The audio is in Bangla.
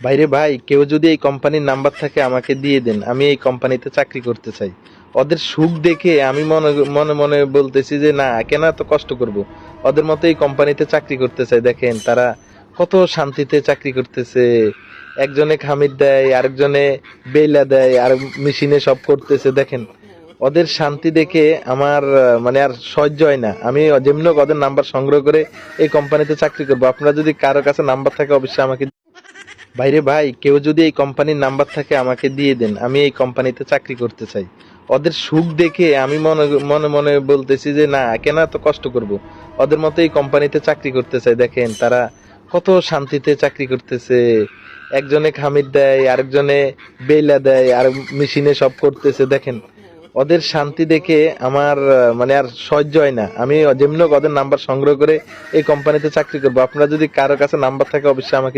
ভাইরে ভাই, কেউ যদি এই কোম্পানির নাম্বার থাকে আমাকে দিয়ে দেন, আমি এই কোম্পানিতে চাকরি করতে চাই। ওদের সুখ দেখে আমি মনে মনে মনে বলতেছি যে না, কেন এত কষ্ট করব। ওদের মতো এই কোম্পানিতে চাকরি করতে চাই। দেখেন তারা কত শান্তিতে চাকরি করতেছে। একজনে খামির দেয়, আরেকজনে বেইলা দেয়, আর মেশিনে সব করতেছে। দেখেন ওদের শান্তি দেখে আমার মানে আর সহ্য হয় না। আমি যেমনি হোক ওদের নাম্বার সংগ্রহ করে এই কোম্পানিতে চাকরি করব। আপনারা যদি কারো কাছে নাম্বার থাকে অবশ্যই আমাকে। ভাইরে ভাই, কেউ যদি এই কোম্পানির নাম্বার থাকে আমাকে দিয়ে দেন, আমি এই কোম্পানিতে চাকরি করতে চাই। ওদের সুখ দেখে আমি মনে মনে মনে বলতেছি যে না, কেন এত কষ্ট করব। ওদের মতো এই কোম্পানিতে চাকরি করতে চাই। দেখেন তারা কত শান্তিতে চাকরি করতেছে। একজনে খামির দেয়, আরেকজনে বেইলা দেয়, আর মেশিনে সব করতেছে। দেখেন ওদের শান্তি দেখে আমার মানে আর সহ্য হয় না। আমি যেমনি হোক ওদের নাম্বার সংগ্রহ করে এই কোম্পানিতে চাকরি করব। আপনারা যদি কারো কাছে নাম্বার থাকে অবশ্যই আমাকে।